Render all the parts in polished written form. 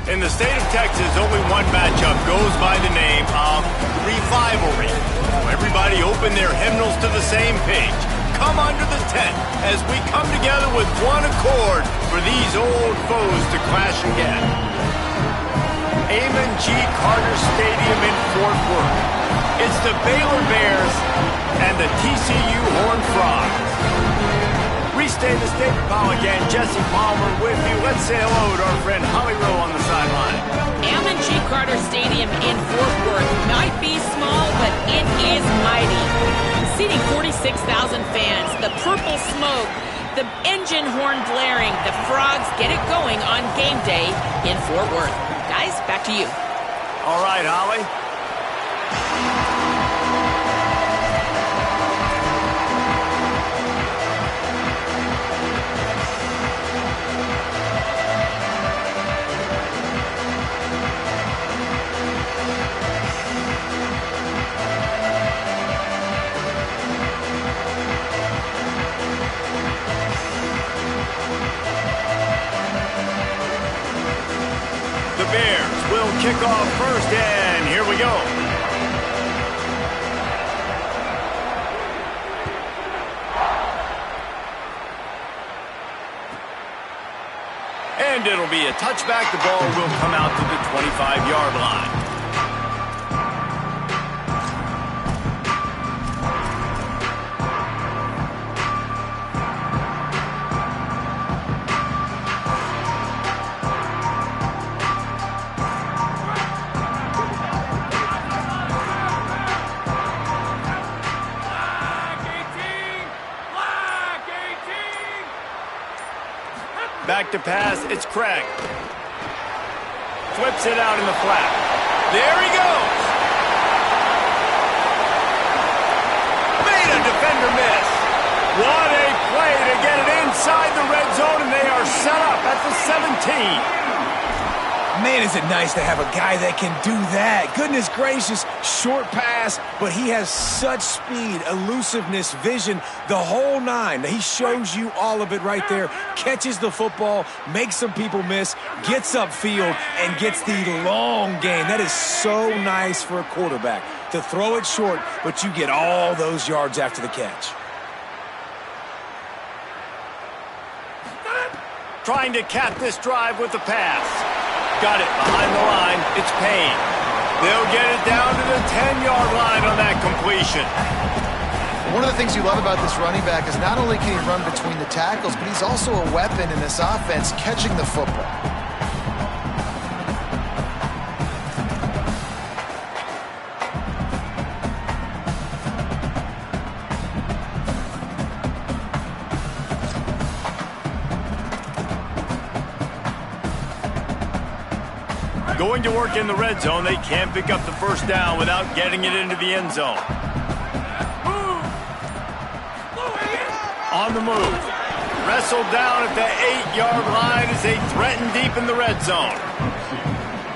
In the state of Texas, only one matchup goes by the name of Revivalry. So everybody open their hymnals to the same page. Come under the tent as we come together with one accord for these old foes to clash again. Amon G. Carter Stadium in Fort Worth. It's the Baylor Bears and the TCU Horned Frogs. Restate the state call again. Jesse Palmer with you. Let's say hello to our friend Holly Rowe on the sideline. Amon G. Carter Stadium in Fort Worth might be small, but it is mighty. Seating 46,000 fans, the purple smoke, the engine horn blaring, the Frogs get it going on game day in Fort Worth. Guys, back to you. All right, Holly. Bears will kick off first, and here we go. And it'll be a touchback. The ball will come out to the 25-yard line. Back to pass, it's Craig. Flips it out in the flat. There he goes. Made a defender miss. What a play to get it inside the red zone, and they are set up at the 17. Man, is it nice to have a guy that can do that. Goodness gracious, short pass, but he has such speed, elusiveness, vision, the whole nine. He shows you all of it right there. Catches the football, makes some people miss, gets upfield, and gets the long game. That is so nice for a quarterback to throw it short, but you get all those yards after the catch. Trying to cap this drive with the pass. Got it behind the line. It's Payne. They'll get it down to the 10-yard line on that completion. One of the things you love about this running back is not only can he run between the tackles, but he's also a weapon in this offense catching the football. Going to work in the red zone, they can't pick up the first down without getting it into the end zone. On the move. Wrestled down at the 8-yard line as they threaten deep in the red zone.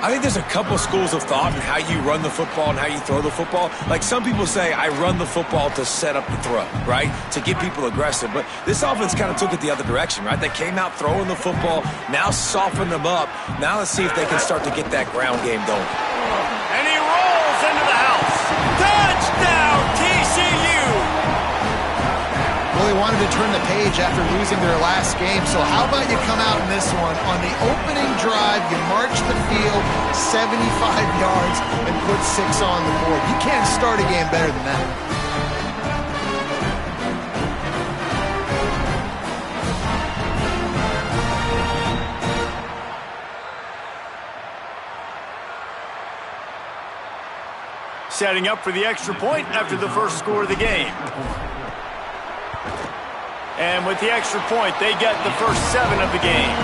I think there's a couple schools of thought in how you run the football and how you throw the football. Like some people say, I run the football to set up the throw, right? To get people aggressive. But this offense kind of took it the other direction, right? They came out throwing the football, now softened them up. Now let's see if they can start to get that ground game going. And he rolls into the house. Touchdown, TCU! Really wanted to turn the page after losing their last game, so how about you come out in this one? On the opening drive, you march the field 75 yards and put 6 on the board. You can't start a game better than that. Setting up for the extra point after the first score of the game. And with the extra point, they get the first 7 of the game.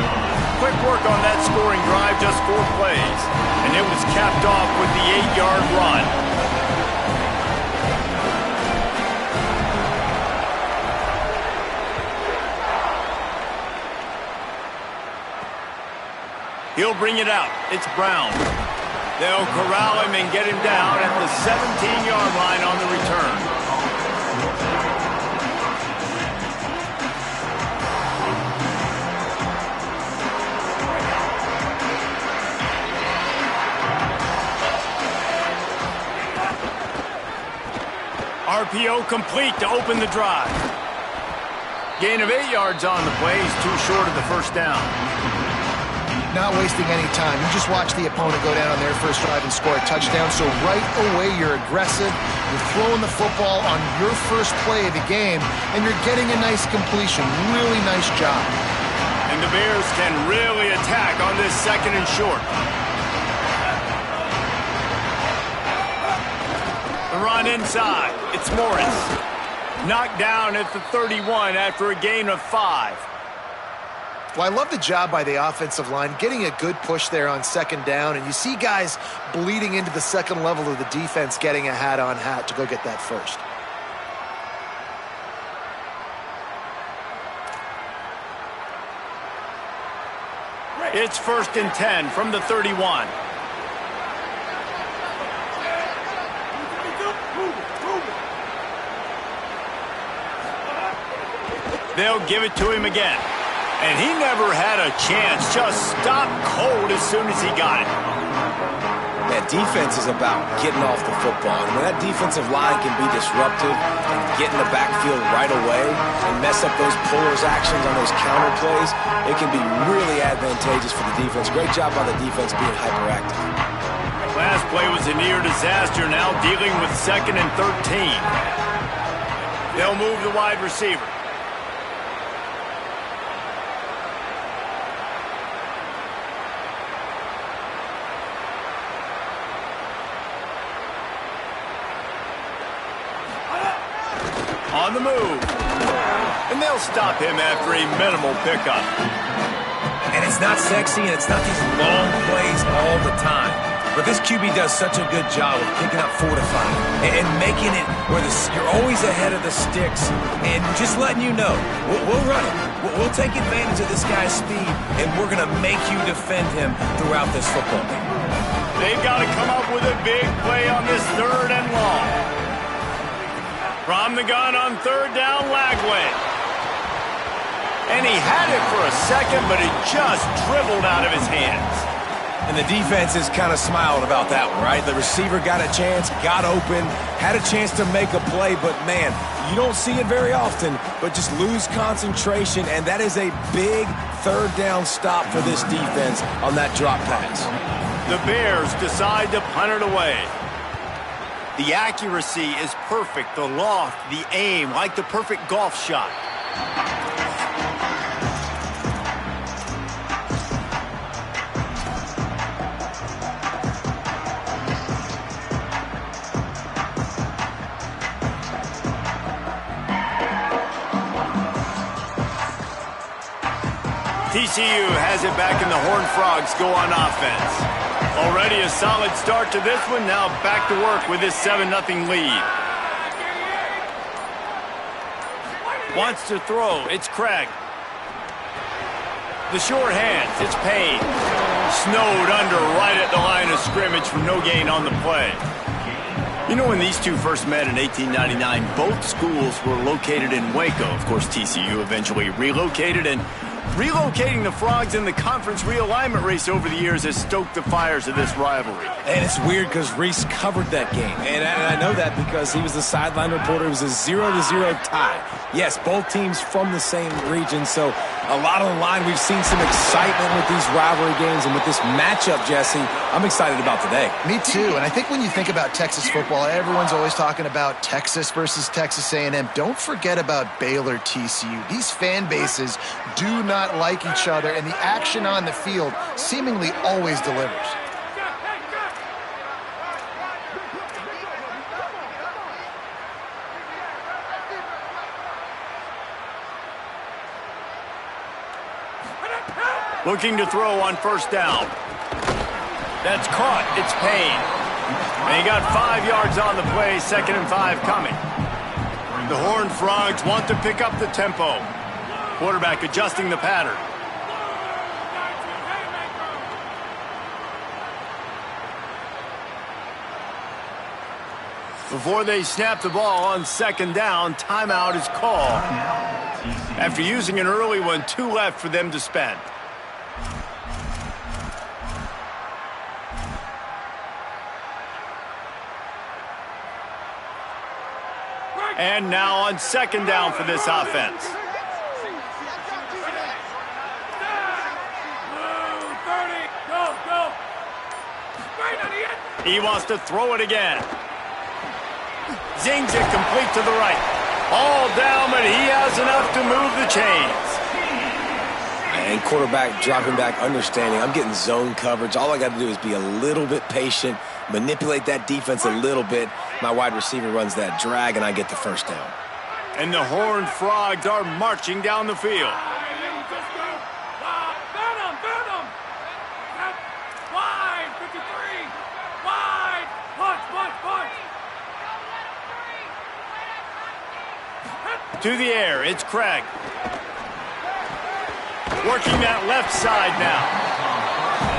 Quick work on that scoring drive, just 4 plays. And it was capped off with the 8-yard run. He'll bring it out. It's Brown. They'll corral him and get him down at the 17-yard line on the return. RPO complete to open the drive. Gain of 8 yards on the play. He's too short of the first down. Not wasting any time. You just watch the opponent go down on their first drive and score a touchdown. So right away, you're aggressive. You're throwing the football on your first play of the game, and you're getting a nice completion. Really nice job. And the Bears can really attack on this second and short. The run inside. It's Morris. Knocked down at the 31 after a gain of 5. Well, I love the job by the offensive line, getting a good push there on second down, and you see guys bleeding into the second level of the defense getting a hat-on-hat to go get that first. It's 1st and 10 from the 31. They'll give it to him again. And he never had a chance. Just stopped cold as soon as he got it. That defense is about getting off the football. And when that defensive line can be disruptive and get in the backfield right away and mess up those pullers actions on those counter plays, it can be really advantageous for the defense. Great job by the defense being hyperactive. Last play was a near disaster, now dealing with 2nd and 13. They'll move the wide receiver. On the move. And they'll stop him after a minimal pickup. And it's not sexy, and it's not these long plays all the time. But this QB does such a good job of picking up 4 to 5 and making it where you're always ahead of the sticks and just letting you know, we'll run it. We'll take advantage of this guy's speed, and we're going to make you defend him throughout this football game. They've got to come up with a big play on this 3rd and long. From the gun on 3rd down, Lagway. And he had it for a second, but it just dribbled out of his hands. And the defense is kind of smiling about that one, right? The receiver got a chance, got open, had a chance to make a play, but man, you don't see it very often, but just lose concentration, and that is a big 3rd down stop for this defense on that drop pass. The Bears decide to punt it away. The accuracy is perfect, the loft, the aim, like the perfect golf shot. TCU has it back, and the Horned Frogs go on offense. Already a solid start to this one. Now back to work with this 7-0 lead. Wants to throw. It's Craig. The short hands. It's Payne. Snowed under right at the line of scrimmage for no gain on the play. You know, when these two first met in 1899, both schools were located in Waco. Of course, TCU eventually relocated, and relocating the Frogs in the conference realignment race over the years has stoked the fires of this rivalry. And it's weird because Reese covered that game. And I know that because he was the sideline reporter. It was a 0-0 tie. Yes, both teams from the same region. So a lot on the line. We've seen some excitement with these rivalry games. And with this matchup, Jesse, I'm excited about today. Me too. And I think when you think about Texas football, everyone's always talking about Texas versus Texas A&M. Don't forget about Baylor TCU. These fan bases do not like each other, and the action on the field seemingly always delivers. Looking to throw on 1st down. That's caught. It's Payne. And he got 5 yards on the play. 2nd and 5 coming. The Horned Frogs want to pick up the tempo. Quarterback adjusting the pattern. Before they snap the ball on 2nd down, timeout is called. After using an early one, 2 left for them to spend. And now on second down for this offense. He wants to throw it again. Zings it complete to the right. All down, but he has enough to move the chains. And quarterback dropping back, understanding. I'm getting zone coverage. All I got to do is be a little bit patient, manipulate that defense a little bit. My wide receiver runs that drag, and I get the first down. And the Horned Frogs are marching down the field. To the air, it's Craig. Working that left side now.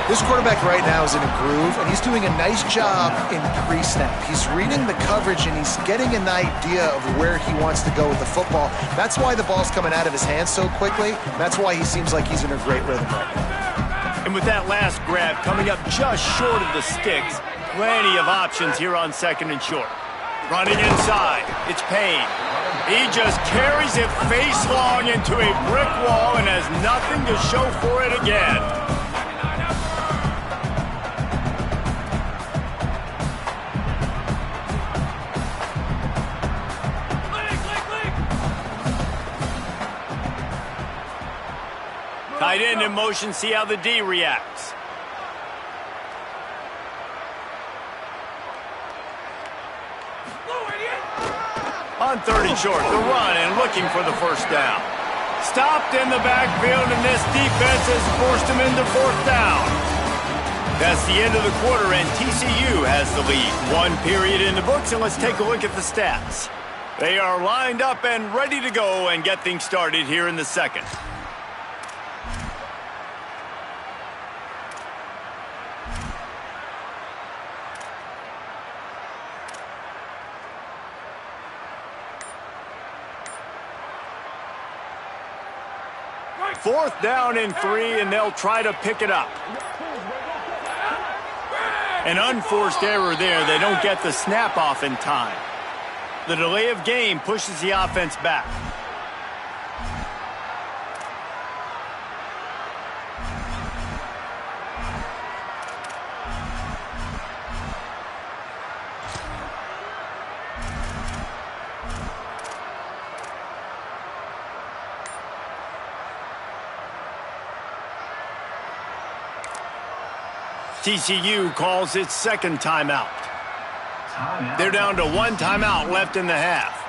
This quarterback right now is in a groove, and he's doing a nice job in pre-snap. He's reading the coverage, and he's getting an idea of where he wants to go with the football. That's why the ball's coming out of his hands so quickly. That's why he seems like he's in a great rhythm right now. And with that last grab coming up just short of the sticks, plenty of options here on second and short. Running inside, it's Payne. He just carries it face long into a brick wall and has nothing to show for it again. Tight end in motion, see how the D reacts. On third and short, the run and looking for the first down. Stopped in the backfield, and this defense has forced him into fourth down. That's the end of the quarter, and TCU has the lead. One period in the books, and let's take a look at the stats. They are lined up and ready to go and get things started here in the second. Fourth down and 3, and they'll try to pick it up. An unforced error there. They don't get the snap off in time. The delay of game pushes the offense back. TCU calls its second timeout. They're down to one timeout left in the half.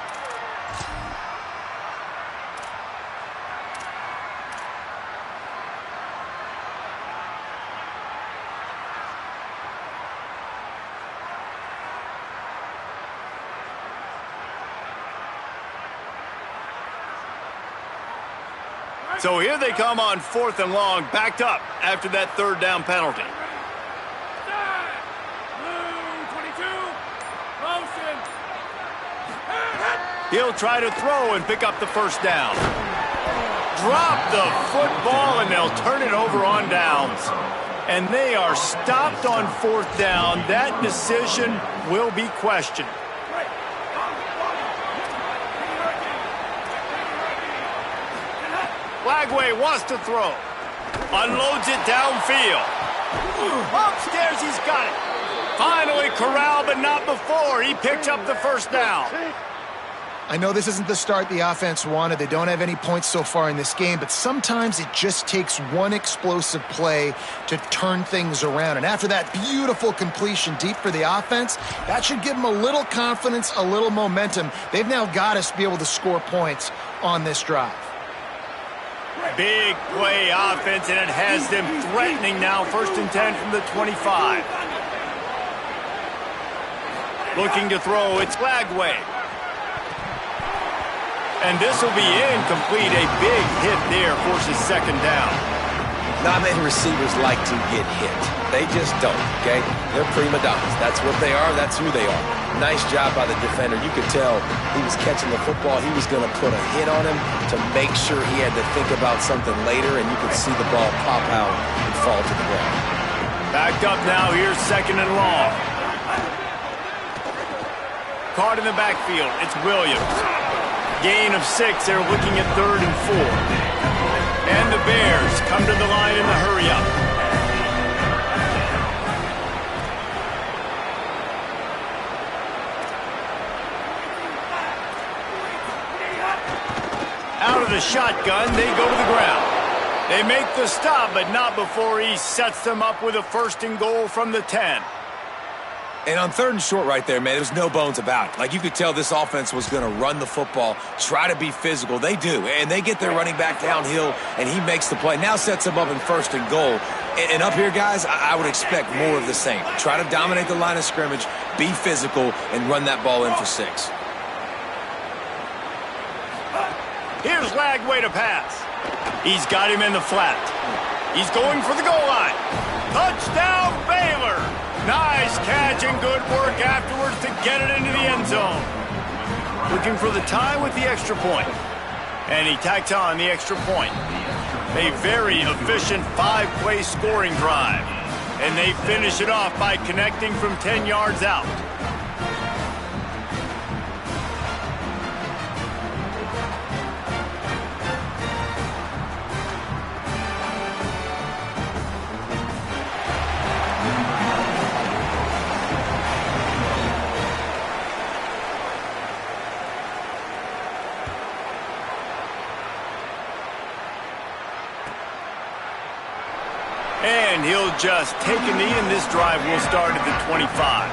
So here they come on fourth and long, backed up after that third down penalty. He'll try to throw and pick up the first down. Drop the football, and they'll turn it over on downs. And they are stopped on fourth down. That decision will be questioned. Lagway wants to throw. Unloads it downfield. Upstairs, he's got it. Finally corralled, but not before. He picks up the first down. I know this isn't the start the offense wanted. They don't have any points so far in this game, but sometimes it just takes one explosive play to turn things around. And after that beautiful completion deep for the offense, that should give them a little confidence, a little momentum. They've now got us to be able to score points on this drive. Big play offense, and it has them threatening now. 1st and 10 from the 25. Looking to throw, it's Lagway. And this will be incomplete. A big hit there forces second down. Not many receivers like to get hit. They just don't, okay? They're prima donnas. That's what they are. That's who they are. Nice job by the defender. You could tell he was catching the football. He was going to put a hit on him to make sure he had to think about something later, and you could see the ball pop out and fall to the ground. Backed up now. Here's second and long. Caught in the backfield. It's Williams. Gain of 6. They're looking at 3rd and 4. And the Bears come to the line in the hurry-up. Out of the shotgun, they go to the ground. They make the stop, but not before he sets them up with a 1st and goal from the 10. And on 3rd and short right there, man, there's no bones about it. Like, you could tell this offense was going to run the football, try to be physical. They do, and they get their running back downhill, and he makes the play. Now sets them up in 1st and goal. And up here, guys, I would expect more of the same. Try to dominate the line of scrimmage, be physical, and run that ball in for 6. Here's Lagway to pass. He's got him in the flat. He's going for the goal line. Touchdown, Baylor! Nice catch and good work afterwards to get it into the end zone. Looking for the tie with the extra point. And he tacks on the extra point. A very efficient 5-play scoring drive. And they finish it off by connecting from 10 yards out. And he'll just take a knee, and this drive will start at the 25.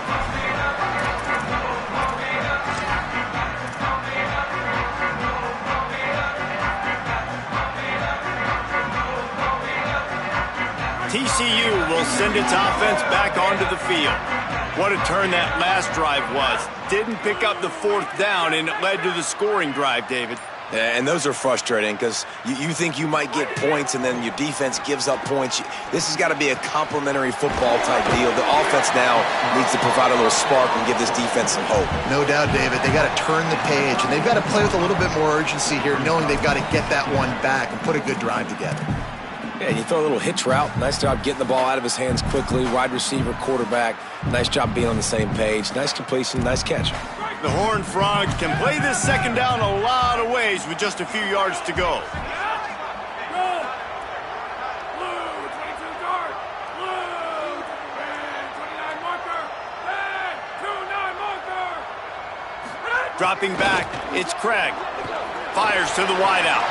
TCU will send its offense back onto the field. What a turn that last drive was. Didn't pick up the 4th down, and it led to the scoring drive, David. Yeah, and those are frustrating because you think you might get points and then your defense gives up points. This has got to be a complementary football type deal. The offense now needs to provide a little spark and give this defense some hope. No doubt, David. They got to turn the page, and they've got to play with a little bit more urgency here, knowing they've got to get that one back and put a good drive together. Yeah, and you throw a little hitch route. Nice job getting the ball out of his hands quickly. Wide receiver, quarterback. Nice job being on the same page. Nice completion, nice catch. The Horned Frogs can play this 2nd down a lot of ways with just a few yards to go. Dropping back, it's Craig. Fires to the wideout.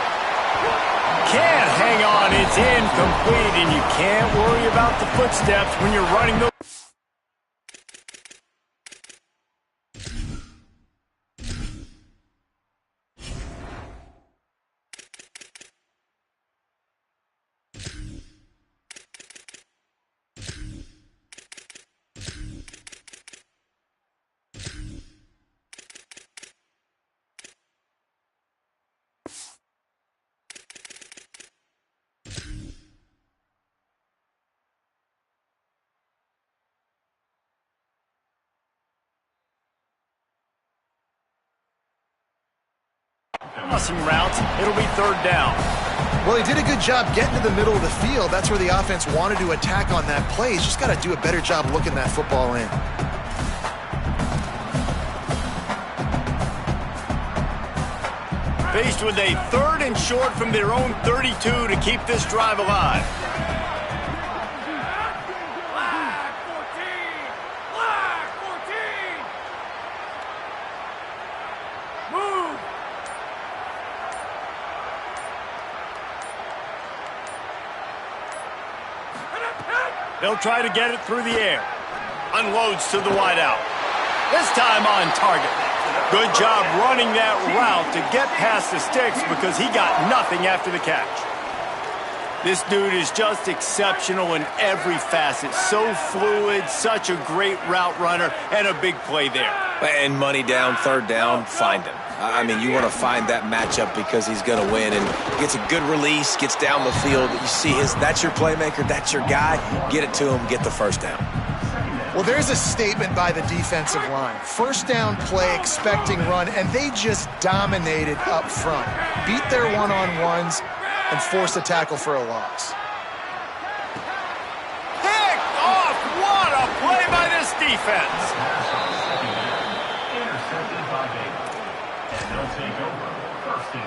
Can't hang on, it's incomplete, and you can't worry about the footsteps when you're running the... Crossing routes, it'll be 3rd down. Well, he did a good job getting to the middle of the field. That's where the offense wanted to attack on that play. He's just got to do a better job looking that football in. Faced with a 3rd and short from their own 32 to keep this drive alive. They'll try to get it through the air. Unloads to the wideout. This time on target. Good job running that route to get past the sticks because he got nothing after the catch. This dude is just exceptional in every facet. So fluid, such a great route runner, and a big play there. And money down, 3rd down, find him. I mean, you want to find that matchup because he's going to win and gets a good release, gets down the field. You see that's your playmaker, that's your guy. Get it to him, get the 1st down. Well, there's a statement by the defensive line. 1st down play, expecting run, and they just dominated up front. Beat their one-on-ones and forced a tackle for a loss. Picked off! What a play by this defense! Intercepted by Baker. And they'll take over. First and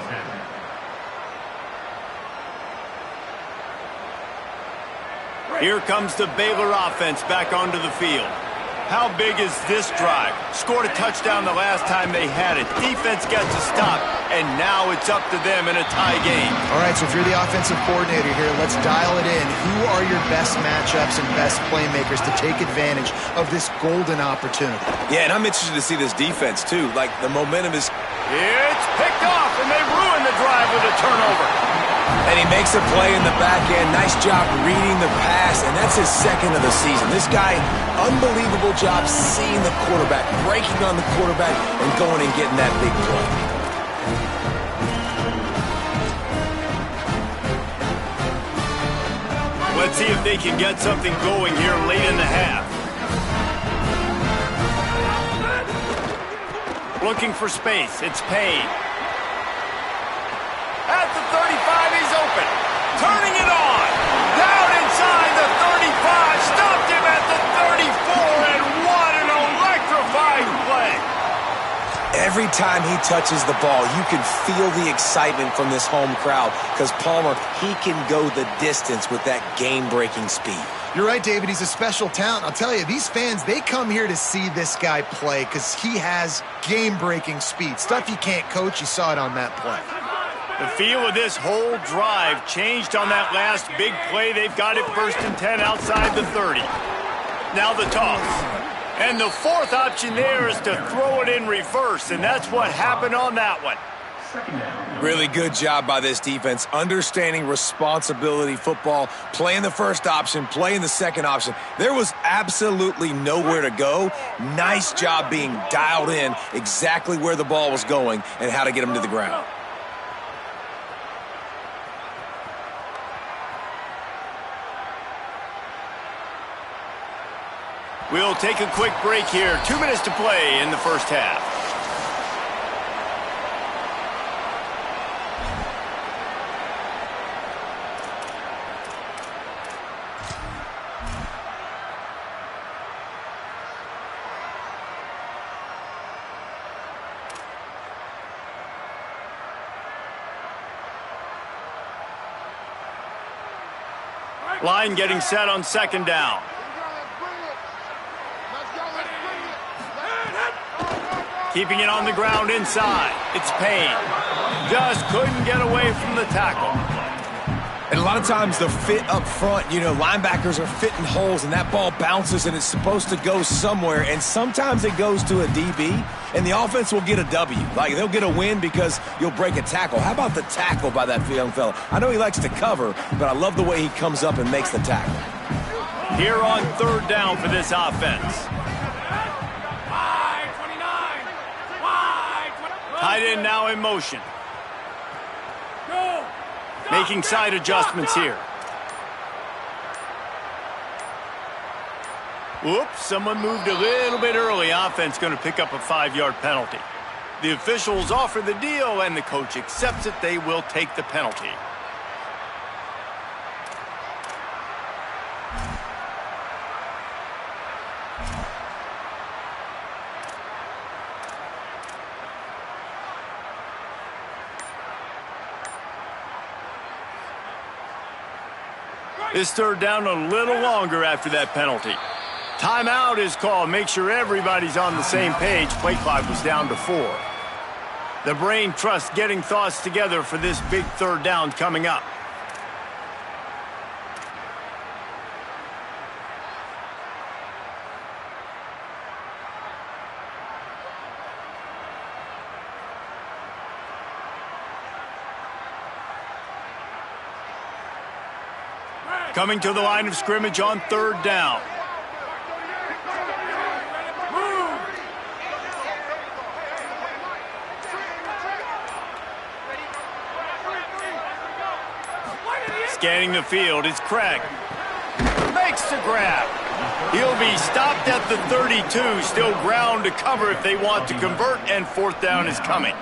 10. Here comes the Baylor offense back onto the field. How big is this drive? Scored a touchdown the last time they had it. Defense gets a stop, and now it's up to them in a tie game. All right, so if you're the offensive coordinator here, let's dial it in. Who are your best matchups and best playmakers to take advantage of this golden opportunity? Yeah, and I'm interested to see this defense, too. Like, the momentum is... It's picked off, and they ruin the drive with a turnover. And he makes a play in the back end. Nice job reading the pass, and that's his second of the season. This guy, unbelievable job seeing the quarterback, breaking on the quarterback, and going and getting that big play. Let's see if they can get something going here late in the half. Looking for space. It's Payne. At the 35, he's open. Turning it on. Down inside the 35. Stopped him at the 34, and what an electrifying play. Every time he touches the ball, you can feel the excitement from this home crowd because Palmer, he can go the distance with that game-breaking speed. You're right, David. He's a special talent. I'll tell you, these fans, they come here to see this guy play because he has game-breaking speed. Stuff you can't coach. You saw it on that play. The feel of this whole drive changed on that last big play. They've got it 1st and 10 outside the 30. Now the toss. And the fourth option there is to throw it in reverse, and that's what happened on that one. Really good job by this defense, understanding responsibility football, playing the first option, playing the second option. There was absolutely nowhere to go. Nice job being dialed in exactly where the ball was going and how to get him to the ground. We'll take a quick break here. 2 minutes to play in the first half. Line getting set on 2nd down. Keeping it on the ground inside. It's Payne. Just couldn't get away from the tackle. And a lot of times the fit up front, you know, linebackers are fitting holes and that ball bounces and it's supposed to go somewhere. And sometimes it goes to a DB and the offense will get a W. Like they'll get a win because you'll break a tackle. How about the tackle by that young fella? I know he likes to cover, but I love the way he comes up and makes the tackle. Here on 3rd down for this offense. Tight end now in motion. Making side adjustments here. Whoops, someone moved a little bit early. Offense going to pick up a 5-yard penalty. The officials offer the deal, and the coach accepts it. They will take the penalty. This 3rd down a little longer after that penalty. Timeout is called. Make sure everybody's on the same page. Play clock was down to 4. The brain trust getting thoughts together for this big 3rd down coming up. Coming to the line of scrimmage on 3rd down. Scanning the field, it's Craig. Makes the grab. He'll be stopped at the 32. Still ground to cover if they want to convert, and 4th down is coming.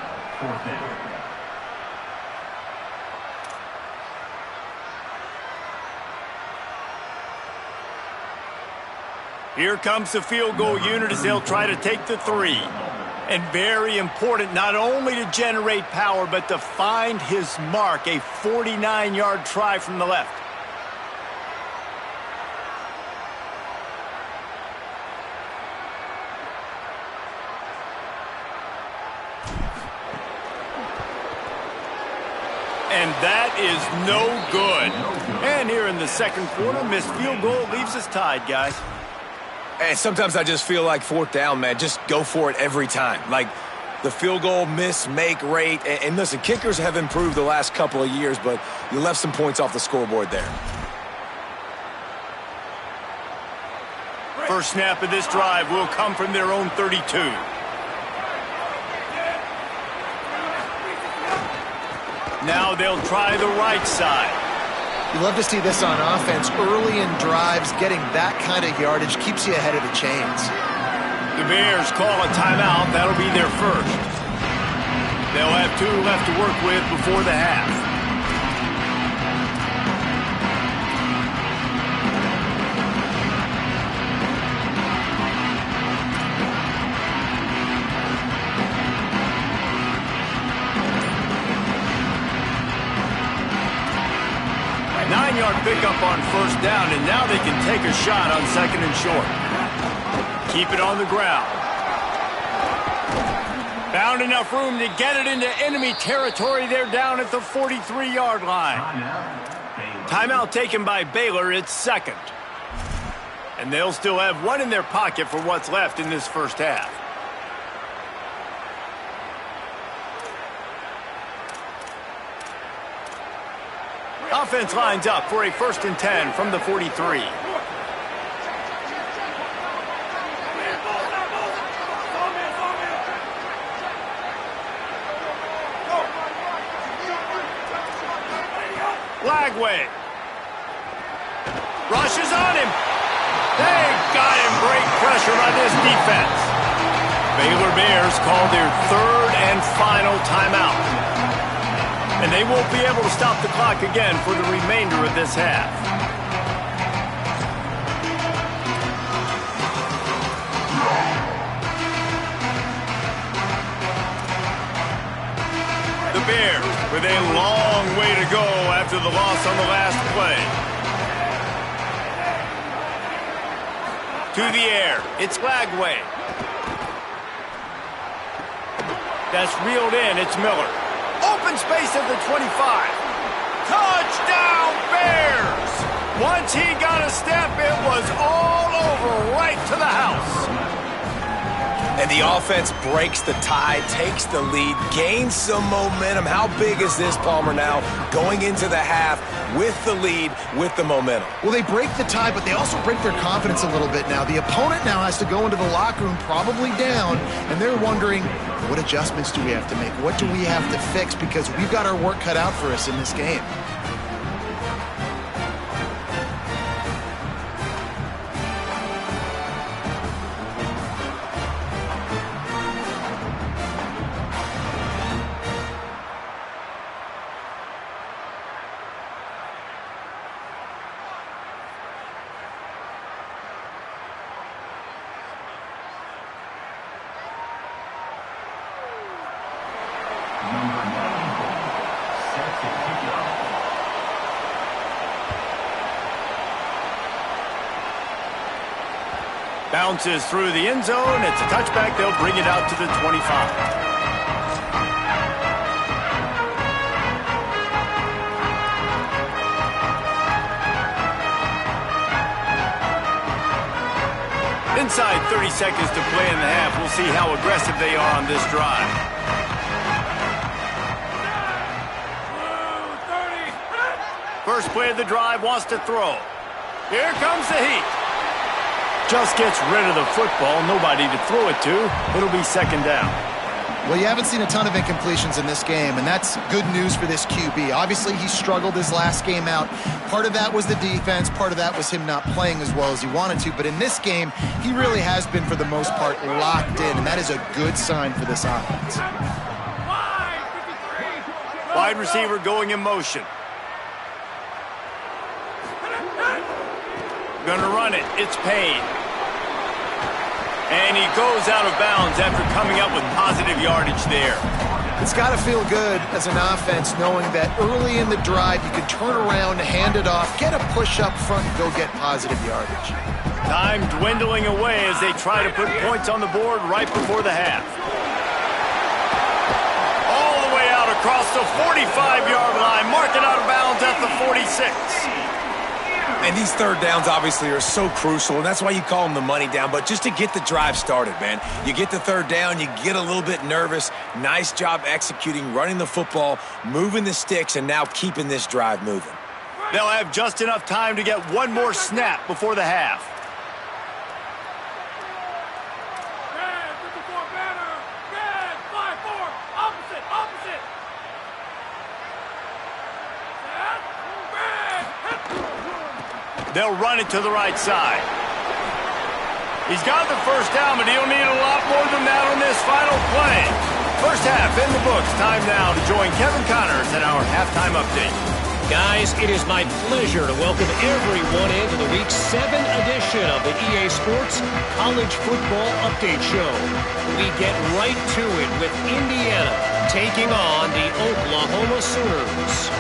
Here comes the field goal unit as they'll try to take the 3. And very important not only to generate power, but to find his mark, a 49-yard try from the left. And that is no good. And here in the second quarter, missed field goal leaves us tied, guys. And sometimes I just feel like fourth down, man, just go for it every time. Like the field goal miss-make rate. And listen, kickers have improved the last couple of years, but you left some points off the scoreboard there. First snap of this drive will come from their own 32. Now they'll try the right side. You love to see this on offense. Early in drives, getting that kind of yardage keeps you ahead of the chains. The Bears call a timeout. That'll be their first. They'll have 2 left to work with before the half. A 9-yard pickup on first down, and now they can take a shot on second and short. Keep it on the ground. Found enough room to get it into enemy territory. They're down at the 43-yard line. Timeout taken by Baylor. It's second. And they'll still have 1 in their pocket for what's left in this first half. Offense lines up for a 1st and 10 from the 43. Lagway. Rushes on him. They got him. Great pressure by this defense. Baylor Bears call their 3rd and final timeout. And they won't be able to stop the clock again for the remainder of this half. The Bears with a long way to go after the loss on the last play. To the air, it's Lagway. That's reeled in, it's Miller. Open space at the 25. Touchdown, Bears! Once he got a step, it was all over right to the house. And the offense breaks the tie, takes the lead, gains some momentum. How big is this, Palmer, now going into the half with the lead, with the momentum? Well, they break the tie, but they also break their confidence a little bit now. The opponent now has to go into the locker room probably down, and they're wondering, what adjustments do we have to make? What do we have to fix? Because we've got our work cut out for us in this game. Bounces through the end zone. It's a touchback. They'll bring it out to the 25. Inside 30 seconds to play in the half. We'll see how aggressive they are on this drive. First play of the drive, wants to throw. Here comes the heat. Just gets rid of the football. Nobody to throw it to. It'll be second down. Well, you haven't seen a ton of incompletions in this game, and that's good news for this QB. Obviously, he struggled his last game out. Part of that was the defense. Part of that was him not playing as well as he wanted to. But in this game, he really has been, for the most part, locked in, and that is a good sign for this offense. Wide receiver going in motion. Gonna run it. It's Payne. And he goes out of bounds after coming up with positive yardage there. It's got to feel good as an offense knowing that early in the drive you can turn around, hand it off, get a push up front, and go get positive yardage. Time dwindling away as they try to put points on the board right before the half. All the way out across the 45-yard line, marking out of bounds at the 46. And these third downs obviously are so crucial, and that's why you call them the money down. But just to get the drive started, man, you get the third down, you get a little bit nervous. Nice job executing, running the football, moving the sticks, and now keeping this drive moving. They'll have just enough time to get one more snap before the half. They'll run it to the right side. He's got the first down, but he'll need a lot more than that on this final play. First half in the books. Time now to join Kevin Connors in our halftime update. Guys, it is my pleasure to welcome everyone into the Week 7 edition of the EA Sports College Football Update Show. We get right to it with Indiana taking on the Oklahoma Sooners.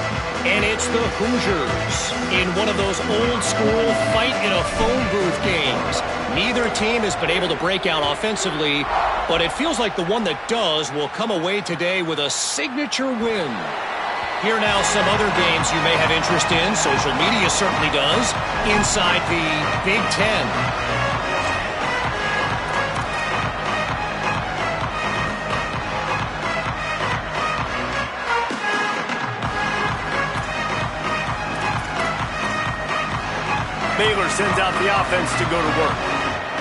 And it's the Hoosiers in one of those old-school fight-in-a-phone booth games. Neither team has been able to break out offensively, but it feels like the one that does will come away today with a signature win. Here now some other games you may have interest in. Social media certainly does. Inside the Big Ten. Baylor sends out the offense to go to work.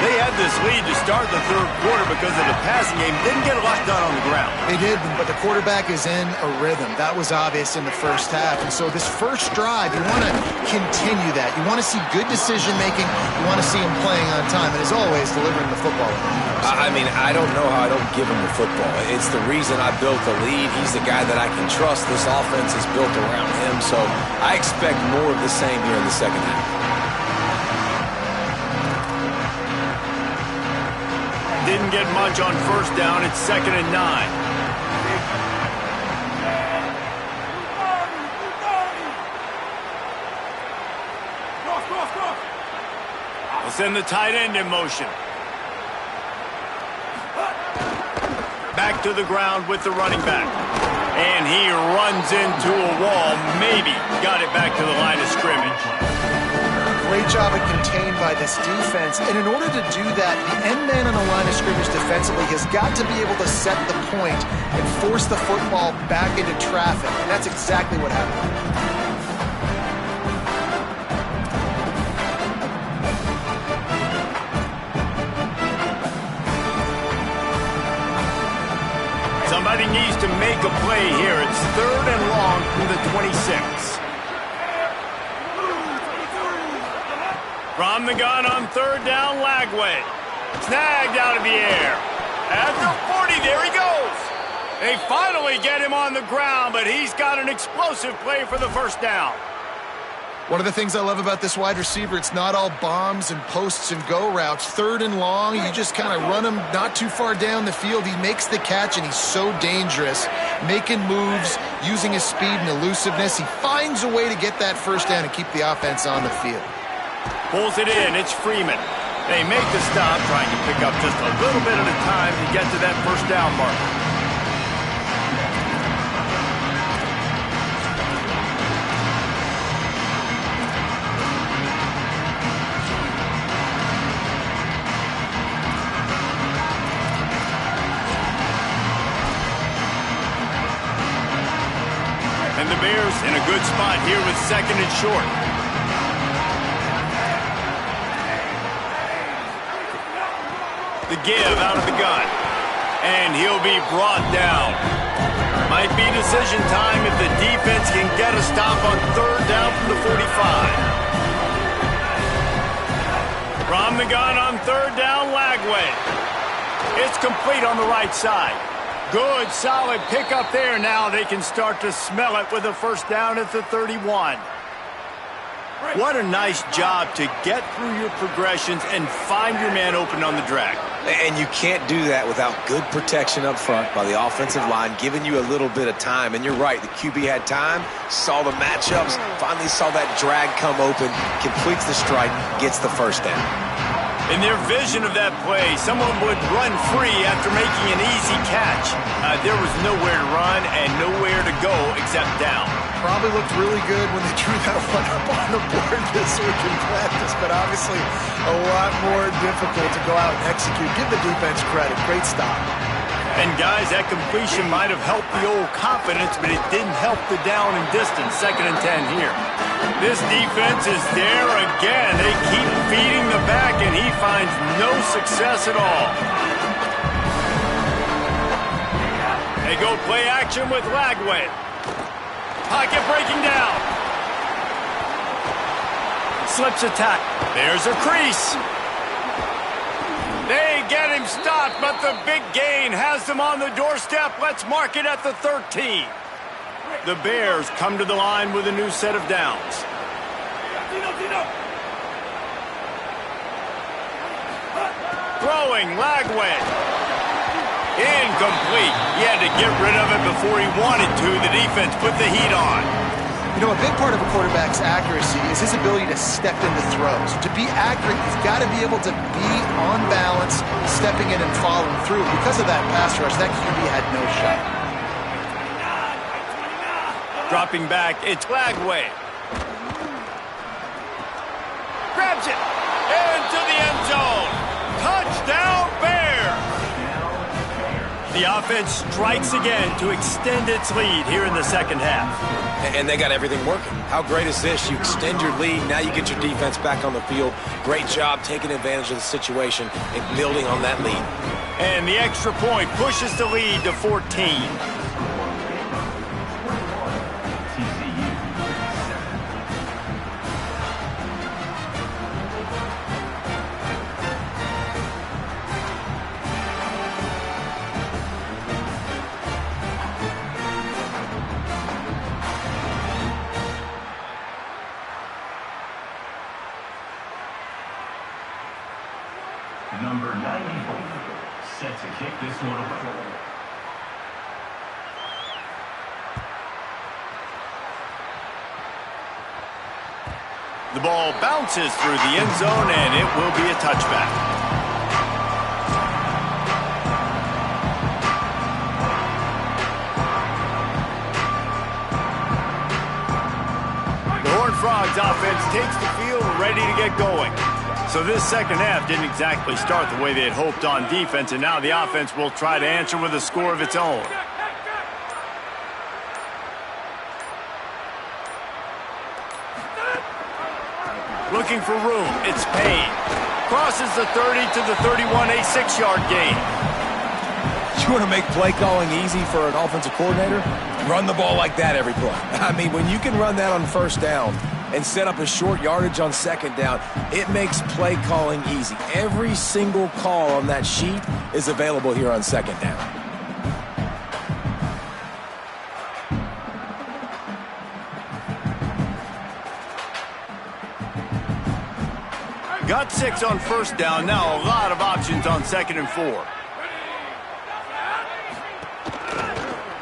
They had this lead to start the third quarter because of the passing game. Didn't get a lot done on the ground. They did, but the quarterback is in a rhythm. That was obvious in the first half. And so this first drive, you want to continue that. You want to see good decision-making. You want to see him playing on time. And as always, delivering the football. I mean, I don't know how I don't give him the football. It's the reason I built the lead. He's the guy that I can trust. This offense is built around him. So I expect more of the same here in the second half. Didn't get much on first down. It's 2nd and 9. They'll send the tight end in motion. Back to the ground with the running back. And he runs into a wall. Maybe got it back to the line of scrimmage. Great job at contained by this defense. And in order to do that, the end man on the line of scrimmage defensively has got to be able to set the point and force the football back into traffic. And that's exactly what happened. Somebody needs to make a play here. It's 3rd and long from the 26. From the gun on 3rd down, Lagway. Snagged out of the air. At the 40, there he goes. They finally get him on the ground, but he's got an explosive play for the first down. One of the things I love about this wide receiver, it's not all bombs and posts and go routes. 3rd and long, you just kind of run him not too far down the field. He makes the catch, and he's so dangerous, making moves, using his speed and elusiveness. He finds a way to get that first down and keep the offense on the field. Pulls it in. It's Freeman. They make the stop, trying to pick up just a little bit at a time to get to that first down marker. And the Bears in a good spot here with 2nd and short. The give out of the gun. And he'll be brought down. Might be decision time if the defense can get a stop on 3rd down from the 45. From the gun on 3rd down, Lagway. It's complete on the right side. Good, solid pickup there. Now they can start to smell it with a first down at the 31. What a nice job to get through your progressions and find your man open on the drag. And you can't do that without good protection up front by the offensive line, giving you a little bit of time. And you're right, the QB had time, saw the matchups, finally saw that drag come open, completes the strike, gets the first down. In their vision of that play, someone would run free after making an easy catch. There was nowhere to run and nowhere to go except down. Probably looked really good when they drew that one up on the board this week in practice, but obviously a lot more difficult to go out and execute. Give the defense credit. Great stop. And guys, that completion might have helped the old confidence, but it didn't help the down and distance. 2nd and 10 here. This defense is there again. They keep feeding the back, and he finds no success at all. They go play action with Lagway. Pocket breaking down. Slips attack. There's a crease. They get him stopped, but the big gain has them on the doorstep. Let's mark it at the 13. The Bears come to the line with a new set of downs. Throwing, Lagway. Incomplete. He had to get rid of it before he wanted to. The defense put the heat on. You know, a big part of a quarterback's accuracy is his ability to step into throws. To be accurate, he's got to be able to be on balance, stepping in and following through. Because of that pass rush, that QB had no shot. Dropping back, it's Lagway. Grabs it. Into the end zone. Touchdown, Bears. The offense strikes again to extend its lead here in the second half. And they got everything working. How great is this? You extend your lead, now you get your defense back on the field. Great job taking advantage of the situation and building on that lead. And the extra point pushes the lead to 14. Number 94, set to kick this one away. The ball bounces through the end zone, and it will be a touchback. The Horned Frogs offense takes the field ready to get going. So this second half didn't exactly start the way they had hoped on defense, and now the offense will try to answer with a score of its own. Looking for room, it's Payne. Crosses the 30 to the 31, a 6-yard gain. You want to make play calling easy for an offensive coordinator? Run the ball like that every play. I mean, when you can run that on first down and set up a short yardage on second down, it makes play calling easy. Every single call on that sheet is available here on second down. Got 6 on first down. Now a lot of options on 2nd and 4.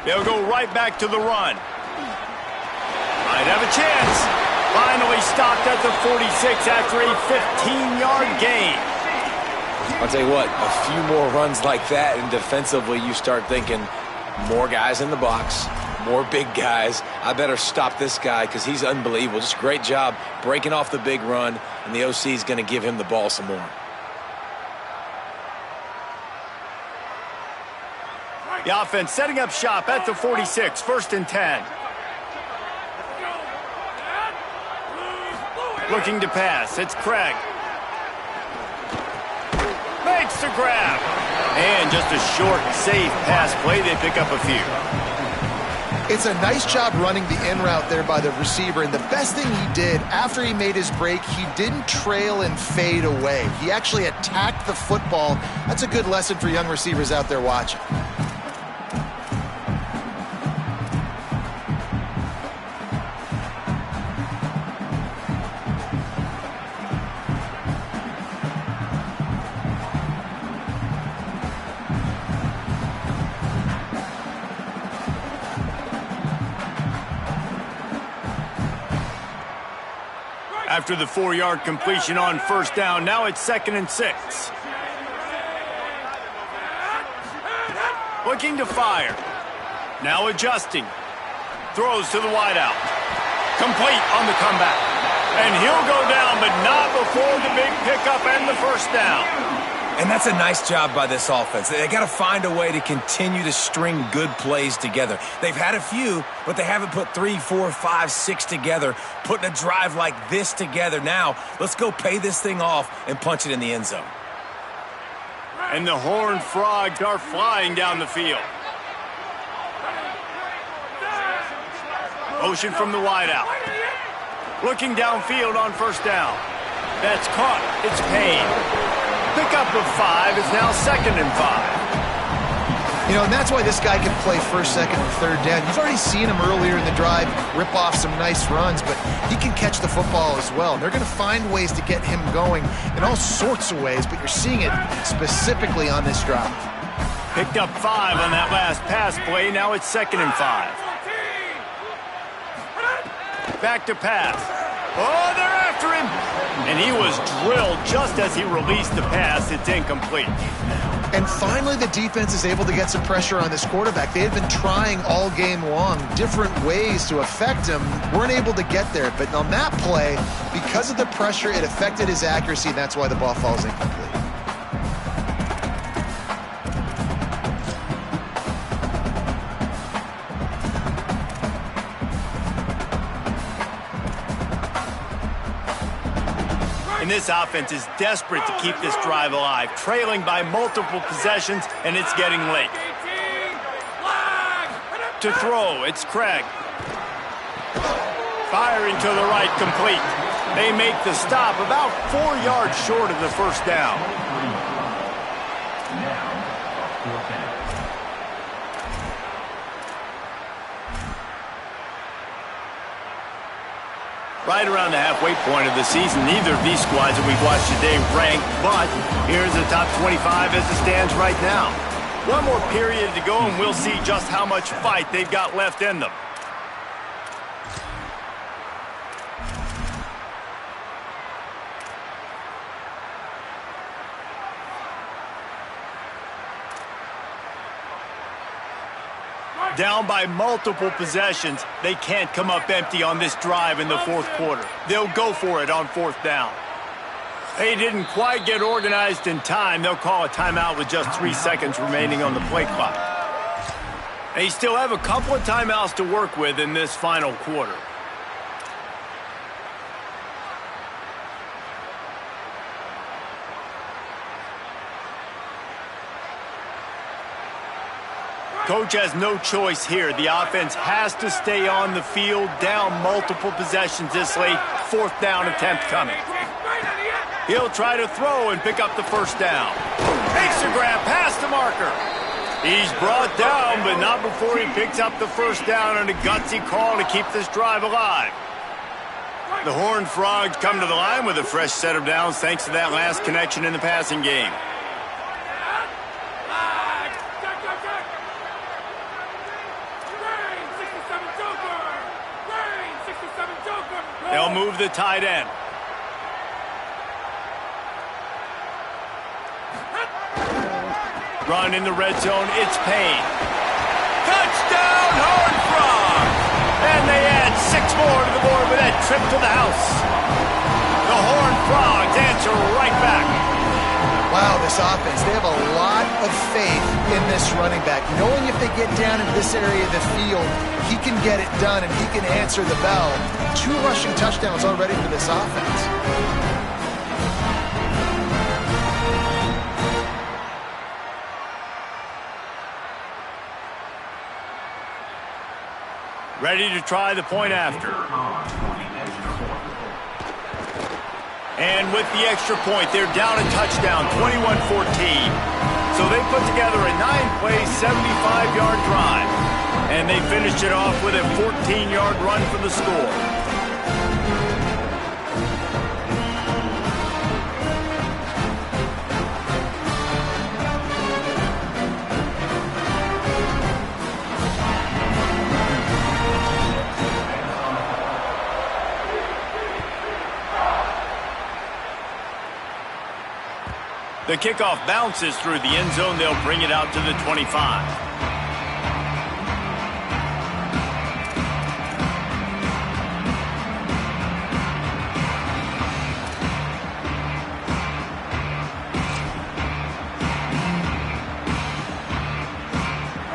They'll go right back to the run. Might have a chance. Finally stopped at the 46 after a 15-yard gain. I'll tell you what, a few more runs like that, and defensively you start thinking more guys in the box, more big guys. I better stop this guy because he's unbelievable. Just a great job breaking off the big run, and the OC is going to give him the ball some more. The offense setting up shop at the 46, 1st and 10. Looking to pass, it's Craig. Makes the grab. And just a short, safe pass play. They pick up a few. It's a nice job running the in route there by the receiver, and the best thing he did after he made his break, he didn't trail and fade away. He actually attacked the football. That's a good lesson for young receivers out there watching. After the 4-yard completion on first down, now it's 2nd and 6. Looking to fire. Now adjusting. Throws to the wideout. Complete on the comeback. And he'll go down, but not before the big pickup and the first down. And that's a nice job by this offense. They got to find a way to continue to string good plays together. They've had a few, but they haven't put 3, 4, 5, 6 together, putting a drive like this together. Now, let's go pay this thing off and punch it in the end zone. And the Horned Frogs are flying down the field. Motion from the wideout. Looking downfield on first down. That's caught. It's Payne. Pickup of 5 is now 2nd and 5. You know, and that's why this guy can play first, second, and third down. You've already seen him earlier in the drive rip off some nice runs, but he can catch the football as well. And they're going to find ways to get him going in all sorts of ways, but you're seeing it specifically on this drive. Picked up 5 on that last pass play. Now it's 2nd and 5. Back to pass. Oh, they're after him. And he was drilled just as he released the pass. It's incomplete. And finally, the defense is able to get some pressure on this quarterback. They had been trying all game long different ways to affect him. Weren't able to get there. But on that play, because of the pressure, it affected his accuracy, and that's why the ball falls incomplete. And this offense is desperate to keep this drive alive, trailing by multiple possessions, and it's getting late. To throw, it's Craig. Firing to the right, complete. They make the stop about 4 yards short of the first down. Right around the halfway point of the season, neither of these squads that we've watched today ranked, but here's the top 25 as it stands right now. One more period to go, and we'll see just how much fight they've got left in them. Down by multiple possessions, they can't come up empty on this drive in the fourth quarter. They'll go for it on 4th down. They didn't quite get organized in time. They'll call a timeout with just 3 seconds remaining on the play clock. They still have a couple of timeouts to work with in this final quarter. Coach has no choice here. The offense has to stay on the field, down multiple possessions this late. 4th down attempt coming. He'll try to throw and pick up the first down. Makes a grab past the marker. He's brought down, but not before he picks up the first down on a gutsy call to keep this drive alive. The Horned Frogs come to the line with a fresh set of downs thanks to that last connection in the passing game. They'll move the tight end. Run in the red zone, it's Payne. Touchdown, Horned Frogs! And they add 6 more to the board with that trip to the house. The Horned Frogs answer right back. Wow, this offense, they have a lot of faith in this running back. Knowing if they get down in this area of the field, he can get it done and he can answer the bell. 2 rushing touchdowns already for this offense. Ready to try the point after. And with the extra point, they're down a touchdown, 21-14. So they put together a 9-play, 75-yard drive. And they finished it off with a 14-yard run for the score. The kickoff bounces through the end zone. They'll bring it out to the 25.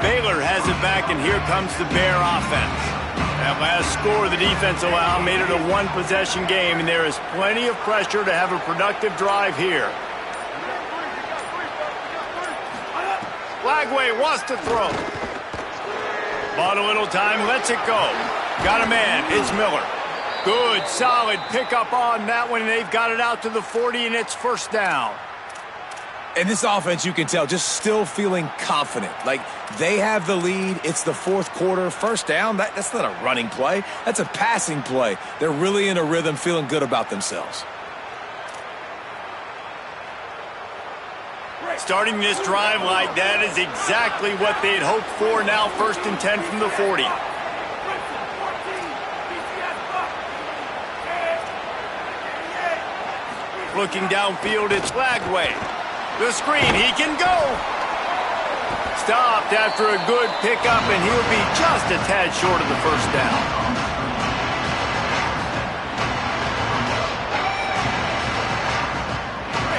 Baylor has it back, and here comes the Bear offense. That last score the defense allowed made it a one-possession game, and there is plenty of pressure to have a productive drive here. Flagway wants to throw. Bought a little time, lets it go. Got a man, it's Miller. Good, solid pickup on that one, and they've got it out to the 40, and it's first down. And this offense, you can tell, just still feeling confident. Like, they have the lead. It's the fourth quarter. First down, that's not a running play. That's a passing play. They're really in a rhythm, feeling good about themselves. Starting this drive like that is exactly what they had hoped for. Now 1st and 10 from the 40. Looking downfield, it's Flagway. The screen, he can go. Stopped after a good pickup, and he'll be just a tad short of the first down.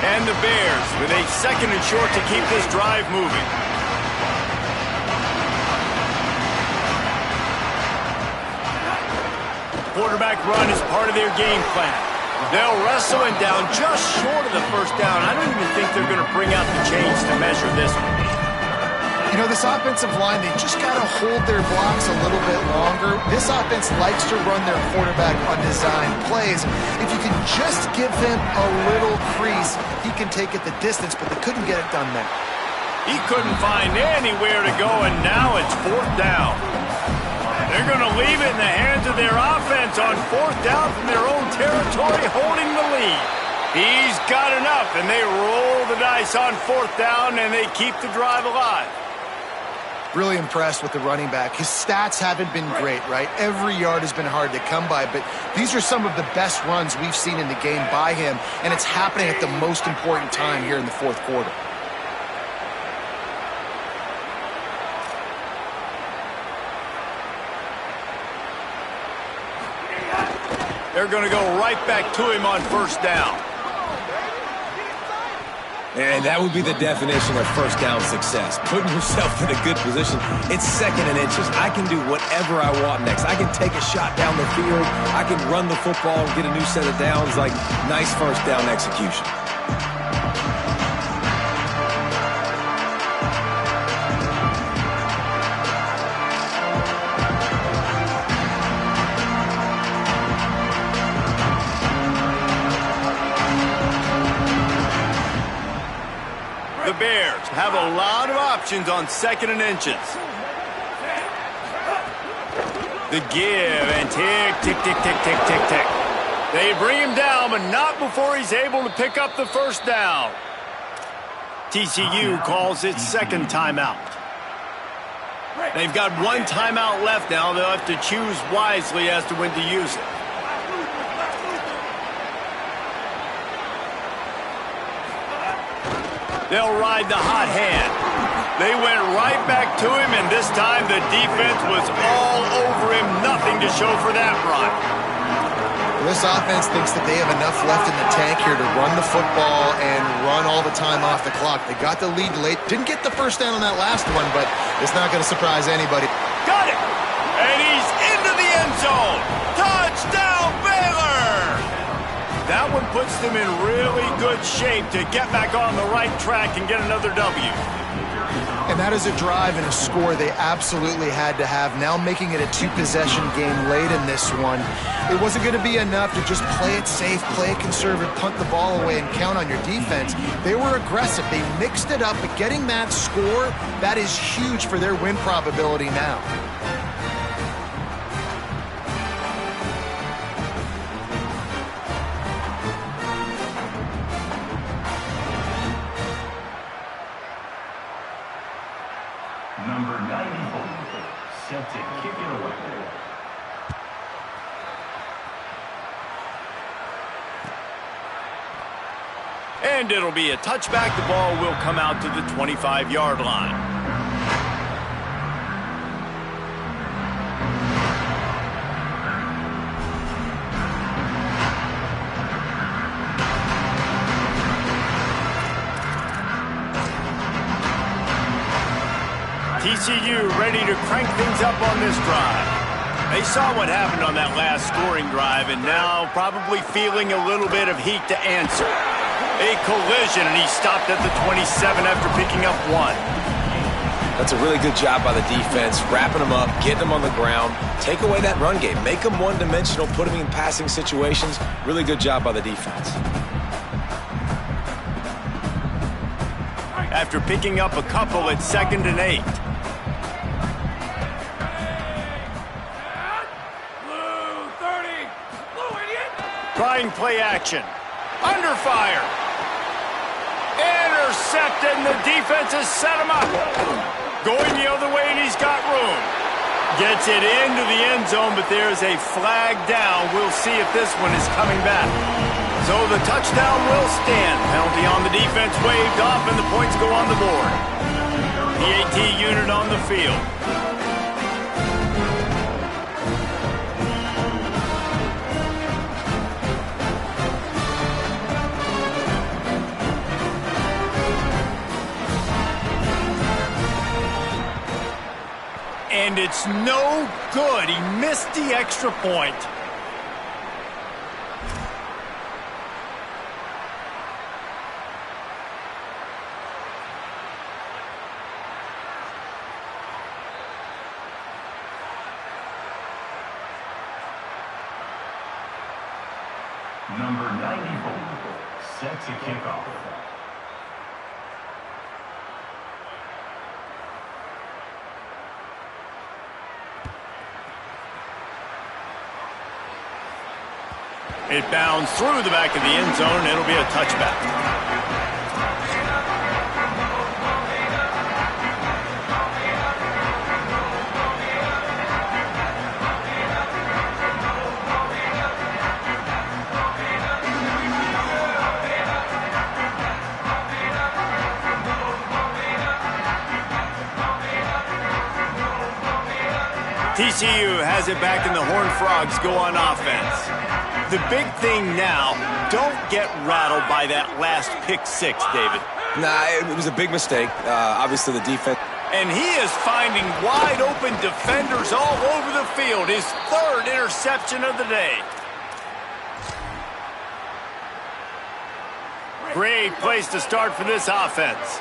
And the Bears with a 2nd and short to keep this drive moving. Quarterback run is part of their game plan. They'll wrestle him down just short of the first down. I don't even think they're going to bring out the chains to measure this one. You know, this offensive line, they just got to hold their blocks a little bit longer. This offense likes to run their quarterback on design plays. If you can just give him a little crease, he can take it the distance, but they couldn't get it done there. He couldn't find anywhere to go, and now it's 4th down. They're going to leave it in the hands of their offense on 4th down from their own territory, holding the lead. He's got enough, and they roll the dice on 4th down, and they keep the drive alive. Really impressed with the running back. His stats haven't been great, right? Every yard has been hard to come by, but these are some of the best runs we've seen in the game by him, and it's happening at the most important time here in the 4th quarter. They're going to go right back to him on 1st down. And that would be the definition of first down success. Putting yourself in a good position. It's 2nd and inches. I can do whatever I want next. I can take a shot down the field. I can run the football and get a new set of downs. Like, nice first down execution. The Bears have a lot of options on 2nd and inches. The give and tick, tick, tick, tick, tick, tick, tick. They bring him down, but not before he's able to pick up the first down. TCU calls its 2nd timeout. They've got 1 timeout left now. They'll have to choose wisely as to when to use it. They'll ride the hot hand. They went right back to him, and this time the defense was all over him. Nothing to show for that run. This offense thinks that they have enough left in the tank here to run the football and run all the time off the clock. They got the lead late. Didn't get the first down on that last one, but it's not going to surprise anybody. Got it! And he's into the end zone. Touchdown, Baylor! That one puts them in really good shape to get back on the right track and get another W. And that is a drive and a score they absolutely had to have. Now making it a 2-possession game late in this one. It wasn't going to be enough to just play it safe, play it conservative, punt the ball away, and count on your defense. They were aggressive. They mixed it up, but getting that score, that is huge for their win probability now. Number 94, set to kick it away. And it'll be a touchback. The ball will come out to the 25-yard line. TCU ready to crank things up on this drive. They saw what happened on that last scoring drive and now probably feeling a little bit of heat to answer. A collision, and he stopped at the 27 after picking up 1. That's a really good job by the defense, wrapping them up, getting them on the ground, take away that run game, make them one-dimensional, put them in passing situations. Really good job by the defense. After picking up a couple at 2nd and 8. Trying play action. Under fire. Intercepted, and the defense has set him up. Going the other way, and he's got room. Gets it into the end zone, but there's a flag down. We'll see if this one is coming back. So the touchdown will stand. Penalty on the defense waved off, and the points go on the board. PAT unit on the field. And it's no good. He missed the extra point. Number 94, set to kick off. It bounds through the back of the end zone. It'll be a touchback. TCU has it back, and the Horned Frogs go on offense. The big thing now, don't get rattled by that last pick 6, David. Nah, it was a big mistake. Obviously, the defense. And he is finding wide open defenders all over the field. His 3rd interception of the day. Great place to start for this offense.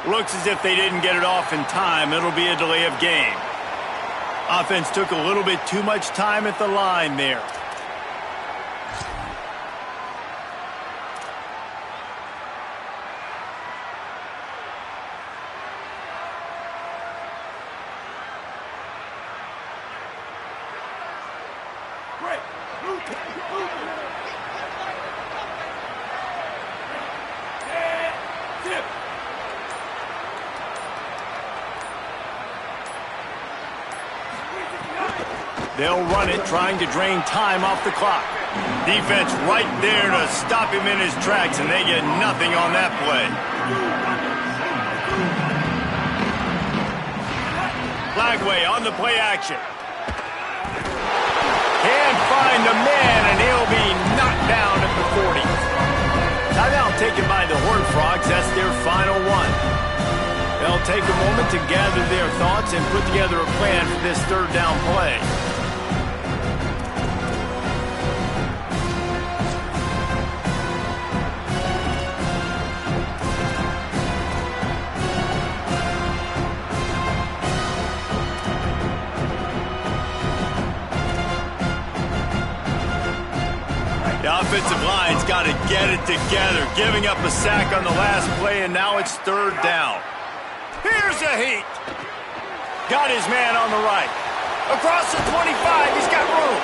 Looks as if they didn't get it off in time. It'll be a delay of game. Offense took a little bit too much time at the line there. They'll run it, trying to drain time off the clock. Defense right there to stop him in his tracks, and they get nothing on that play. Flagway on the play action. Can't find the man, and he'll be knocked down at the 40. Timeout taken by the Horned Frogs. That's their final one. They'll take a moment to gather their thoughts and put together a plan for this 3rd down play. The offensive line's got to get it together, giving up a sack on the last play, and now it's 3rd down. Here's a heat. Got his man on the right. Across the 25, he's got room.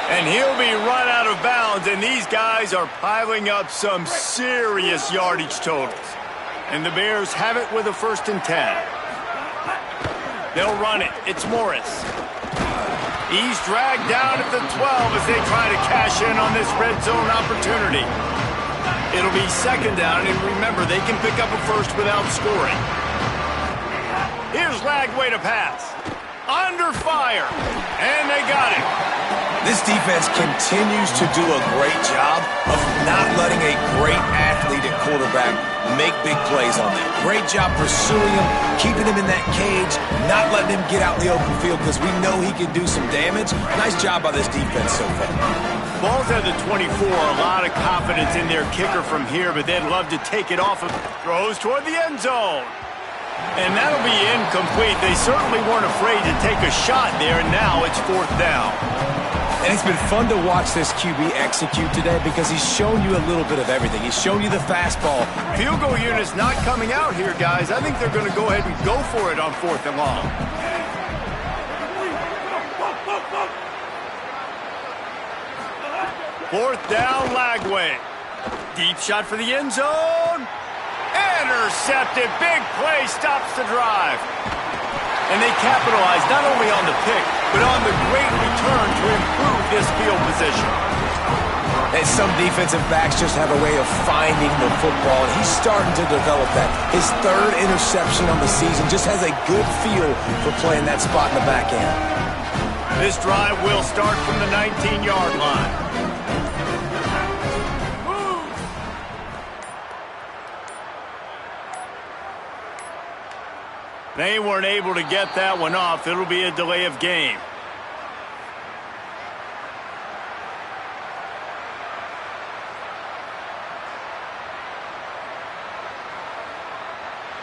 And he'll be run out of bounds, and these guys are piling up some serious yardage totals. And the Bears have it with a 1st and 10. They'll run it. It's Morris. He's dragged down at the 12 as they try to cash in on this red zone opportunity. It'll be 2nd down, and remember, they can pick up a 1st without scoring. Here's Lagway to pass. Under fire, and they got it. This defense continues to do a great job of not letting a great athlete at quarterback make big plays on them. Great job pursuing him, keeping him in that cage, not letting him get out in the open field because we know he can do some damage. Nice job by this defense so far. Ball's at the 24, a lot of confidence in their kicker from here, but they'd love to take it off of throws toward the end zone. And that'll be incomplete. They certainly weren't afraid to take a shot there, and now it's 4th down. And it's been fun to watch this QB execute today because he's shown you a little bit of everything. He's shown you the fastball. Field goal unit's not coming out here, guys. I think they're going to go ahead and go for it on 4th and long. Fourth down, Lagway. Deep shot for the end zone. Intercepted. Big play stops the drive. And they capitalize not only on the pick, but on the great return to improve this field position. And some defensive backs just have a way of finding the football, and he's starting to develop that. His 3rd interception on the season just has a good feel for playing that spot in the back end. This drive will start from the 19-yard line. They weren't able to get that one off. It'll be a delay of game.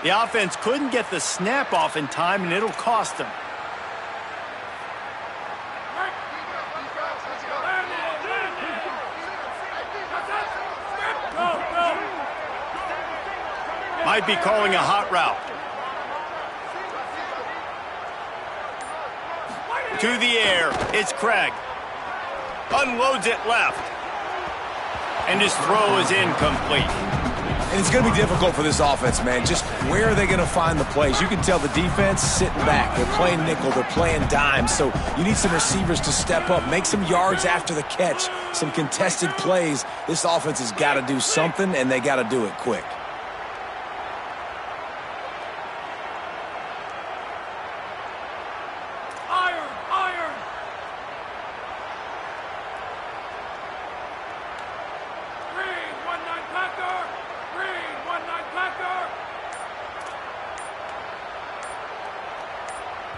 The offense couldn't get the snap off in time, and it'll cost them. Might be calling a hot route. To the air, it's Craig. Unloads it left. And his throw is incomplete. And it's going to be difficult for this offense, man. Just where are they going to find the plays? You can tell the defense sitting back. They're playing nickel. They're playing dime. So you need some receivers to step up, make some yards after the catch, some contested plays. This offense has got to do something, and they got to do it quick.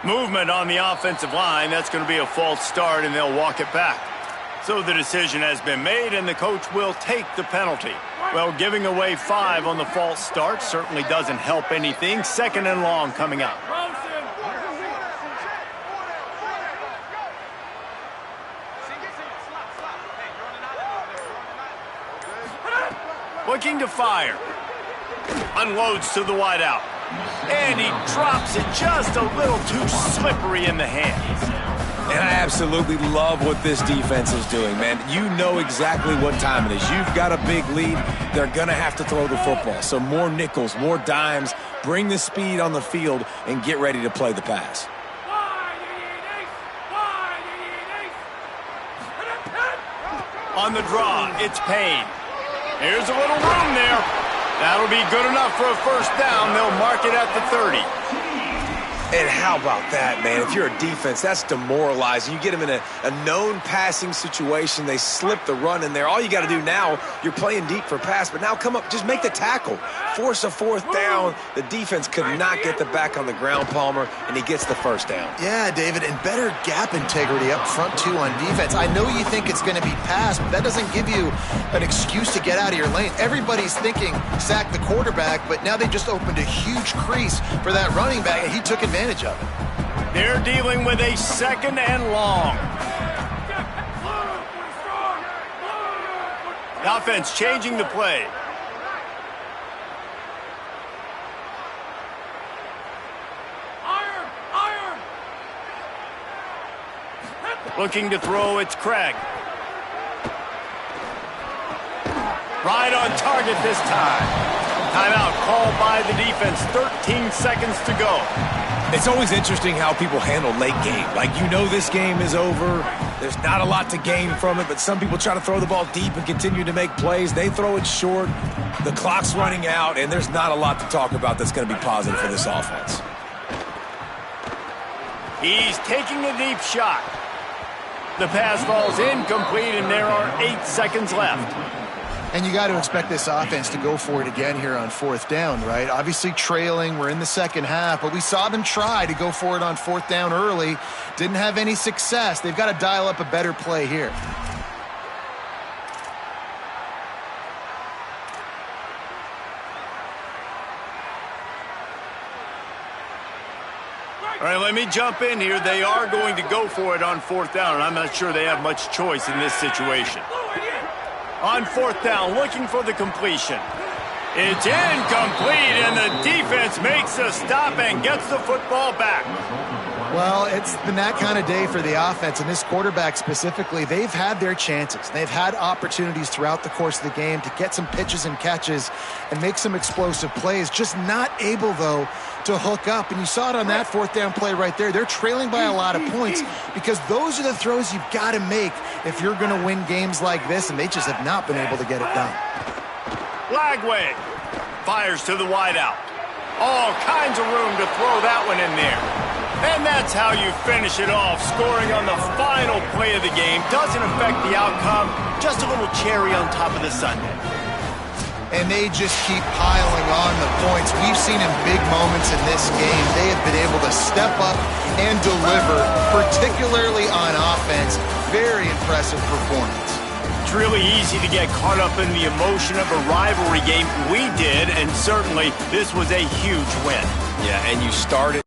Movement on the offensive line. That's going to be a false start, and they'll walk it back. So the decision has been made, and the coach will take the penalty. Well, giving away 5 on the false start certainly doesn't help anything. 2nd and long coming up. Looking to fire. Unloads to the wideout. And he drops it just a little too slippery in the hands. And I absolutely love what this defense is doing, man. You know exactly what time it is. You've got a big lead. They're going to have to throw the football. So more nickels, more dimes. Bring the speed on the field and get ready to play the pass. On the draw, it's Payne. Here's a little room there. That'll be good enough for a 1st down. They'll mark it at the 30. And how about that, man? If you're a defense, that's demoralizing. You get them in a known passing situation. They slip the run in there. All you got to do now, you're playing deep for pass, but now come up, just make the tackle. Force a 4th down. The defense could not get the back on the ground, Palmer, and he gets the 1st down. Yeah, David, and better gap integrity up front, too, on defense. I know you think it's going to be pass, but that doesn't give you an excuse to get out of your lane. Everybody's thinking sack the quarterback, but now they just opened a huge crease for that running back, and he took advantage of it. They're dealing with a 2nd and long. The offense changing the play. Looking to throw, it's Craig. Right on target this time. Timeout called by the defense. 13 seconds to go. It's always interesting how people handle late game. Like, you know this game is over. There's not a lot to gain from it, but some people try to throw the ball deep and continue to make plays. They throw it short. The clock's running out, and there's not a lot to talk about that's going to be positive for this offense. He's taking a deep shot. The pass falls incomplete, and there are 8 seconds left. And you got to expect this offense to go for it again here on fourth down, right? Obviously trailing, we're in the second half, but we saw them try to go for it on fourth down early. Didn't have any success. They've got to dial up a better play here. All right, let me jump in here. They are going to go for it on fourth down, and I'm not sure they have much choice in this situation. On fourth down, looking for the completion. It's incomplete, and the defense makes a stop and gets the football back. Well, it's been that kind of day for the offense, and this quarterback specifically, they've had their chances. They've had opportunities throughout the course of the game to get some pitches and catches and make some explosive plays, just not able, though, to hook up. And you saw it on that fourth down play right there. They're trailing by a lot of points because those are the throws you've got to make if you're going to win games like this, and they just have not been able to get it done. Lagway fires to the wideout. All kinds of room to throw that one in there. And that's how you finish it off. Scoring on the final play of the game doesn't affect the outcome. Just a little cherry on top of the sundae. And they just keep piling on the points. We've seen in big moments in this game, they have been able to step up and deliver, particularly on offense. Very impressive performance. It's really easy to get caught up in the emotion of a rivalry game. We did, and certainly this was a huge win. Yeah, and you start it